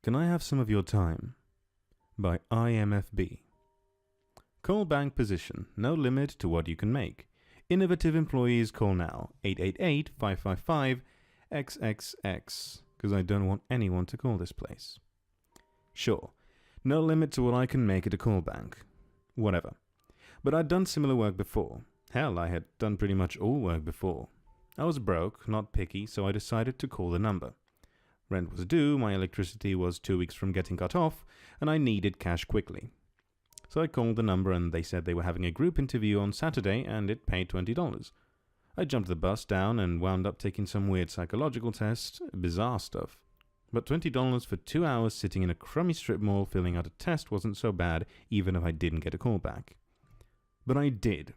Can I have some of your time? By IMFB. Call bank position. No limit to what you can make. Innovative employees call now. 888-555-XXX. Because I don't want anyone to call this place. Sure. No limit to what I can make at a call bank. Whatever. But I'd done similar work before. Hell, I had done pretty much all work before. I was broke, not picky, so I decided to call the number. Rent was due, my electricity was 2 weeks from getting cut off, and I needed cash quickly. So I called the number and they said they were having a group interview on Saturday and it paid $20. I jumped the bus down and wound up taking some weird psychological test, bizarre stuff. But $20 for 2 hours sitting in a crummy strip mall filling out a test wasn't so bad, even if I didn't get a call back. But I did.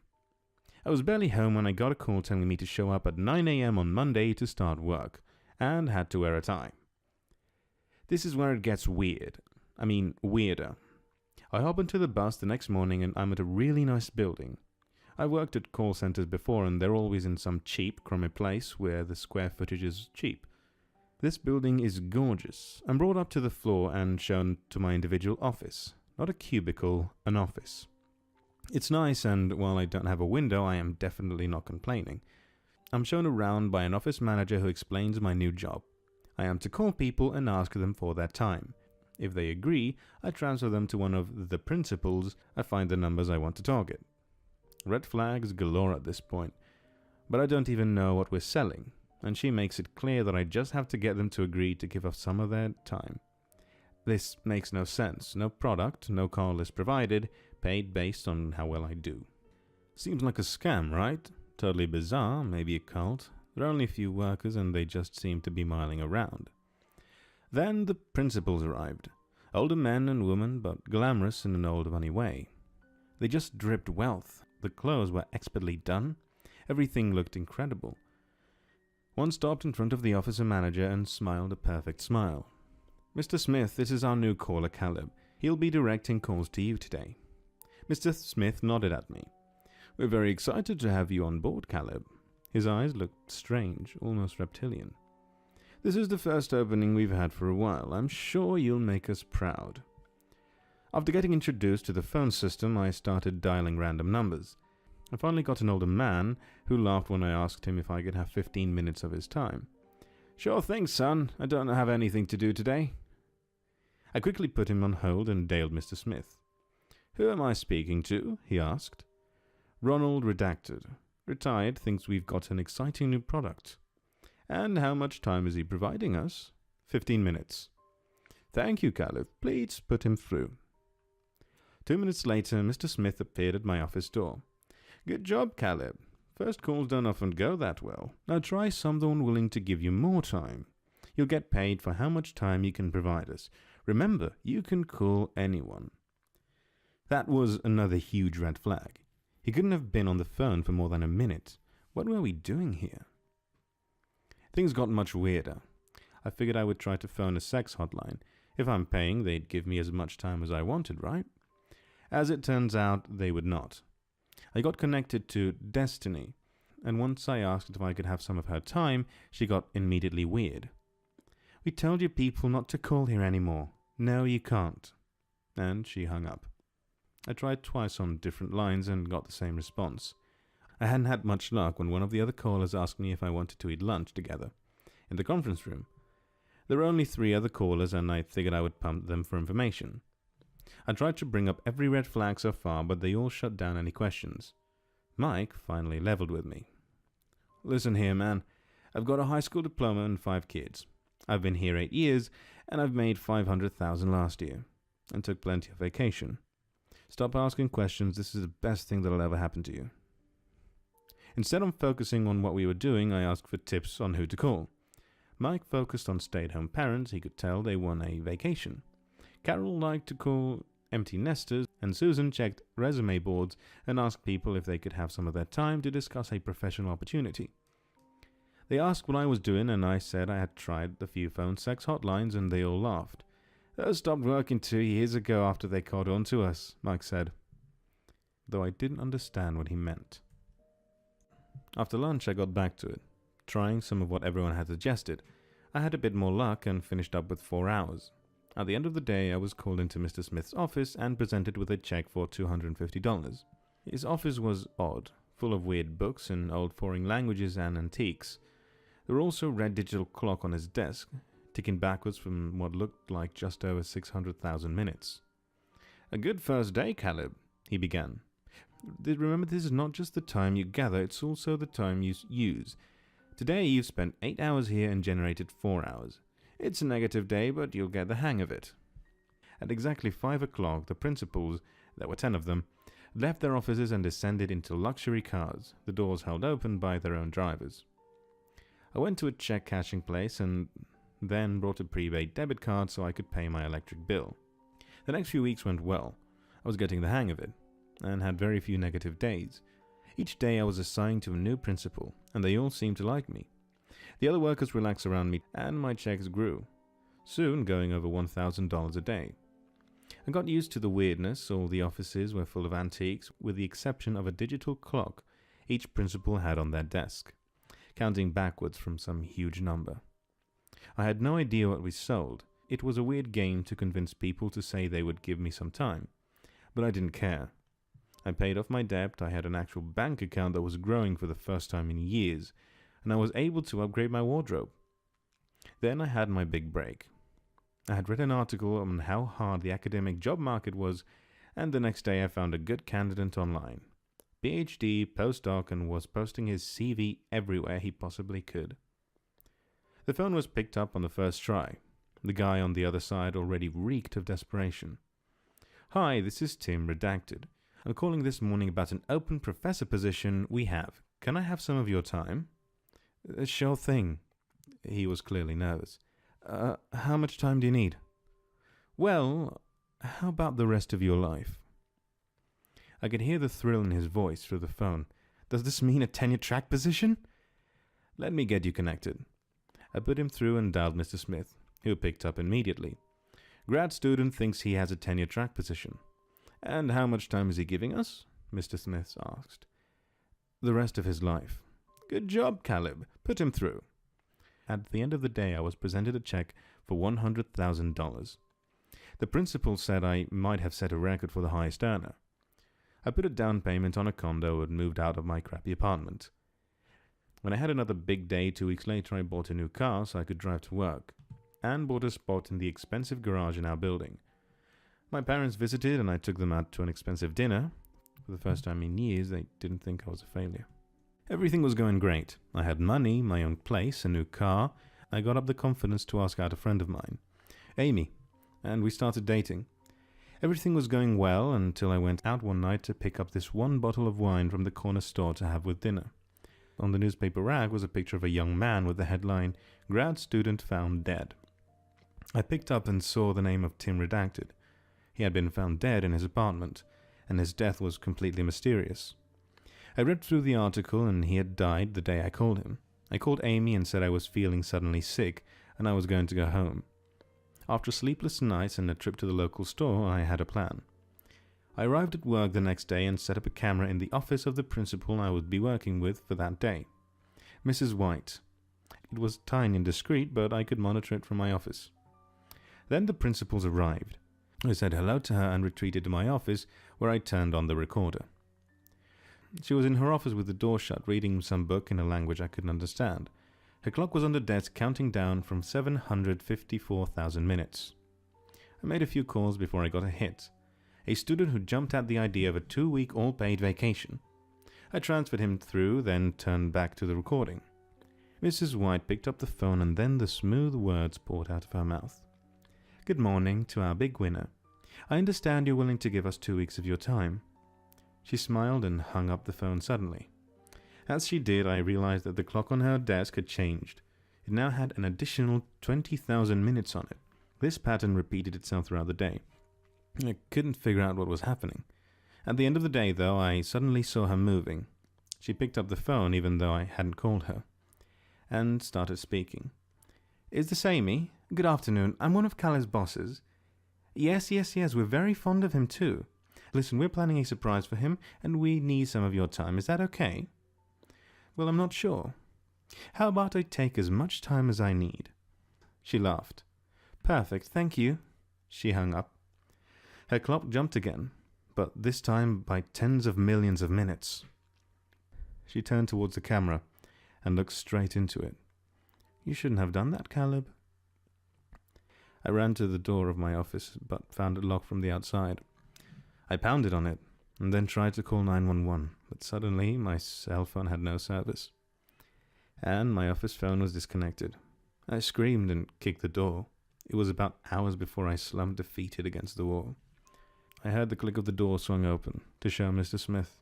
I was barely home when I got a call telling me to show up at 9 a.m. on Monday to start work, and had to wear a tie. This is where it gets weird. I mean, weirder. I hop into the bus the next morning and I'm at a really nice building. I've worked at call centers before and they're always in some cheap, crummy place where the square footage is cheap. This building is gorgeous. I'm brought up to the floor and shown to my individual office. Not a cubicle, an office. It's nice, and while I don't have a window, I am definitely not complaining. I'm shown around by an office manager who explains my new job. I am to call people and ask them for their time. If they agree, I transfer them to one of the principals. I find the numbers I want to target. Red flags galore at this point, but I don't even know what we're selling, and she makes it clear that I just have to get them to agree to give up some of their time. This makes no sense. No product, no call list provided, paid based on how well I do. Seems like a scam, right? Totally bizarre, maybe a cult. There are only a few workers and they just seem to be miling around. Then the principals arrived. Older men and women, but glamorous in an old money way. They just dripped wealth. The clothes were expertly done. Everything looked incredible. One stopped in front of the officer manager and smiled a perfect smile. Mr. Smith, this is our new caller, Caleb. He'll be directing calls to you today. Mr. Smith nodded at me. We're very excited to have you on board, Caleb. His eyes looked strange, almost reptilian. This is the first opening we've had for a while. I'm sure you'll make us proud. After getting introduced to the phone system, I started dialing random numbers. I finally got an older man who laughed when I asked him if I could have 15 minutes of his time. Sure thing, son. I don't have anything to do today. I quickly put him on hold and dialed Mr. Smith. Who am I speaking to? He asked. Ronald Redacted. Retired, thinks we've got an exciting new product. And how much time is he providing us? 15 minutes. Thank you, Caleb. Please put him through. 2 minutes later, Mr. Smith appeared at my office door. Good job, Caleb. First calls don't often go that well. Now try someone willing to give you more time. You'll get paid for how much time you can provide us. Remember, you can call anyone. That was another huge red flag. He couldn't have been on the phone for more than a minute. What were we doing here? Things got much weirder. I figured I would try to phone a sex hotline. If I'm paying, they'd give me as much time as I wanted, right? As it turns out, they would not. I got connected to Destiny, and once I asked if I could have some of her time, she got immediately weird. We told you people not to call here anymore. No, you can't. And she hung up. I tried twice on different lines and got the same response. I hadn't had much luck when one of the other callers asked me if I wanted to eat lunch together in the conference room. There were only 3 other callers and I figured I would pump them for information. I tried to bring up every red flag so far, but they all shut down any questions. Mike finally leveled with me. Listen here, man. I've got a high school diploma and 5 kids. I've been here 8 years and I've made $500,000 last year and took plenty of vacation. Stop asking questions. This is the best thing that'll ever happen to you. Instead of focusing on what we were doing, I asked for tips on who to call. Mike focused on stay-at-home parents. He could tell they won a vacation. Carol liked to call empty nesters, and Susan checked resume boards and asked people if they could have some of their time to discuss a professional opportunity. They asked what I was doing, and I said I had tried a few phone sex hotlines, and they all laughed. Those stopped working 2 years ago after they caught on to us, Mike said, though I didn't understand what he meant. After lunch, I got back to it, trying some of what everyone had suggested. I had a bit more luck and finished up with 4 hours. At the end of the day, I was called into Mr. Smith's office and presented with a check for $250. His office was odd, full of weird books in old foreign languages and antiques. There were also a red digital clock on his desk, ticking backwards from what looked like just over 600,000 minutes. "A good first day, Caleb," he began. "Remember, this is not just the time you gather, it's also the time you use. Today you've spent 8 hours here and generated 4 hours. It's a negative day, but you'll get the hang of it." At exactly 5 o'clock, the principals, there were 10 of them, left their offices and descended into luxury cars, the doors held open by their own drivers. I went to a check cashing place and then brought a prepaid debit card so I could pay my electric bill. The next few weeks went well. I was getting the hang of it, and had very few negative days. Each day I was assigned to a new principal, and they all seemed to like me. The other workers relaxed around me, and my checks grew, soon going over $1,000 a day. I got used to the weirdness. All the offices were full of antiques, with the exception of a digital clock each principal had on their desk, counting backwards from some huge number. I had no idea what we sold. It was a weird game to convince people to say they would give me some time, but I didn't care. I paid off my debt. I had an actual bank account that was growing for the first time in years, and I was able to upgrade my wardrobe. Then I had my big break. I had read an article on how hard the academic job market was, and the next day I found a good candidate online. PhD, postdoc, and was posting his CV everywhere he possibly could. The phone was picked up on the first try. The guy on the other side already reeked of desperation. "Hi, this is Tim Redacted. I'm calling this morning about an open professor position we have. Can I have some of your time?" "Sure thing." He was clearly nervous. How much time do you need?" "Well, how about the rest of your life?" I could hear the thrill in his voice through the phone. "Does this mean a tenure-track position?" "Let me get you connected." I put him through and dialed Mr. Smith, who picked up immediately. "Grad student thinks he has a tenure-track position." "And how much time is he giving us?" Mr. Smith asked. "The rest of his life." "Good job, Caleb. Put him through." At the end of the day, I was presented a check for $100,000. The principal said I might have set a record for the highest earner. I put a down payment on a condo and moved out of my crappy apartment. When I had another big day 2 weeks later, I bought a new car so I could drive to work, and bought a spot in the expensive garage in our building. My parents visited, and I took them out to an expensive dinner. For the first time in years, they didn't think I was a failure. Everything was going great. I had money, my own place, a new car. I got up the confidence to ask out a friend of mine, Amy, and we started dating. Everything was going well until I went out one night to pick up this one bottle of wine from the corner store to have with dinner. On the newspaper rack was a picture of a young man with the headline, "Grad Student Found Dead." I picked up and saw the name of Tim Redacted. He had been found dead in his apartment, and his death was completely mysterious. I read through the article, and he had died the day I called him. I called Amy and said I was feeling suddenly sick, and I was going to go home. After sleepless nights and a trip to the local store, I had a plan. I arrived at work the next day and set up a camera in the office of the principal I would be working with for that day, Mrs. White. It was tiny and discreet, but I could monitor it from my office. Then the principals arrived. I said hello to her and retreated to my office, where I turned on the recorder. She was in her office with the door shut, reading some book in a language I couldn't understand. Her clock was on the desk, counting down from 754,000 minutes. I made a few calls before I got a hit. A student who jumped at the idea of a 2-week all-paid vacation. I transferred him through, then turned back to the recording. Mrs. White picked up the phone, and then the smooth words poured out of her mouth. "Good morning to our big winner. I understand you're willing to give us 2 weeks of your time." She smiled and hung up the phone suddenly. As she did, I realized that the clock on her desk had changed. It now had an additional 20,000 minutes on it. This pattern repeated itself throughout the day. I couldn't figure out what was happening. At the end of the day, though, I suddenly saw her moving. She picked up the phone, even though I hadn't called her, and started speaking. "Is this Amy? Good afternoon. I'm one of Caleb's bosses." Yes, we're very fond of him too. Listen, we're planning a surprise for him, and we need some of your time. Is that okay?" "Well, I'm not sure." "How about I take as much time as I need?" She laughed. "Perfect, thank you." She hung up. Her clock jumped again, but this time by tens of millions of minutes. She turned towards the camera and looked straight into it. "You shouldn't have done that, Caleb." I ran to the door of my office, but found it locked from the outside. I pounded on it, and then tried to call 911, but suddenly my cell phone had no service, and my office phone was disconnected. I screamed and kicked the door. It was about hours before I slumped defeated against the wall. I heard the click of the door swung open to show Mr. Smith.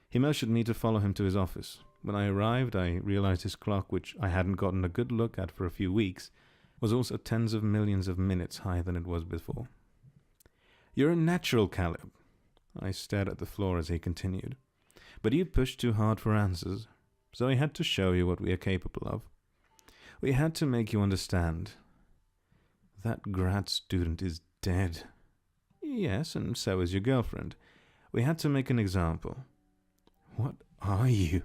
He motioned me to follow him to his office. When I arrived, I realized his clock, which I hadn't gotten a good look at for a few weeks, was also tens of millions of minutes higher than it was before. "You're a natural, Caleb." I stared at the floor as he continued. "But you pushed too hard for answers, so I had to show you what we are capable of. We had to make you understand. That grad student is dead. Yes, and so is your girlfriend. We had to make an example. What are you?"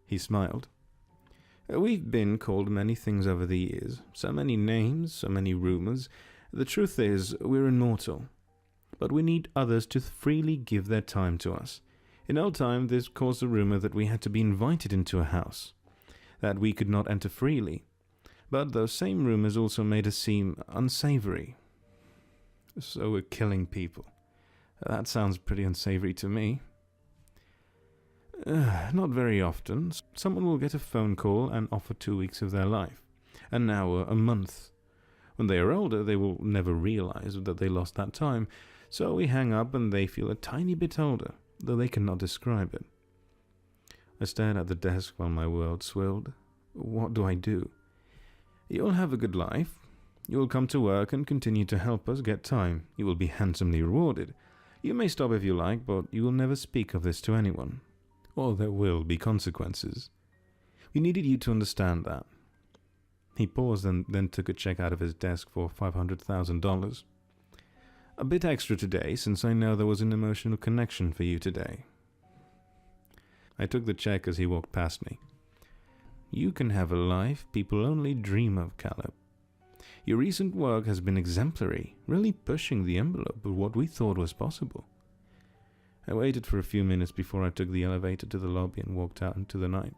He smiled. "We've been called many things over the years, so many names, so many rumors. The truth is, we're immortal. But we need others to freely give their time to us. In old time, this caused a rumor that we had to be invited into a house, that we could not enter freely. But those same rumors also made us seem unsavory. So we're killing people. That sounds pretty unsavory to me. Not very often. Someone will get a phone call and offer 2 weeks of their life, an hour, a month. When they are older, they will never realize that they lost that time, so we hang up and they feel a tiny bit older, though they cannot describe it." I stared at the desk while my world swirled. What do I do? "You'll have a good life. You will come to work and continue to help us get time. You will be handsomely rewarded. You may stop if you like, but you will never speak of this to anyone. Or there will be consequences. We needed you to understand that." He paused and then took a check out of his desk for $500,000. "A bit extra today, since I know there was an emotional connection for you today." I took the check as he walked past me. "You can have a life people only dream of, Caleb. Your recent work has been exemplary, really pushing the envelope of what we thought was possible." I waited for a few minutes before I took the elevator to the lobby and walked out into the night.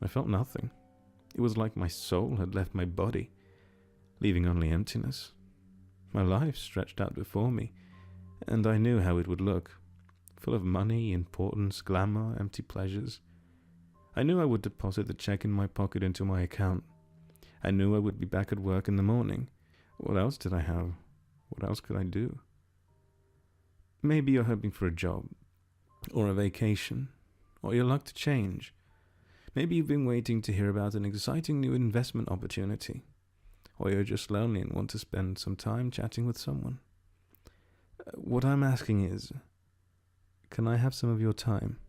I felt nothing. It was like my soul had left my body, leaving only emptiness. My life stretched out before me, and I knew how it would look, full of money, importance, glamour, empty pleasures. I knew I would deposit the check in my pocket into my account. I knew I would be back at work in the morning. What else did I have? What else could I do? Maybe you're hoping for a job, or a vacation, or your luck to change. Maybe you've been waiting to hear about an exciting new investment opportunity, or you're just lonely and want to spend some time chatting with someone. What I'm asking is, can I have some of your time?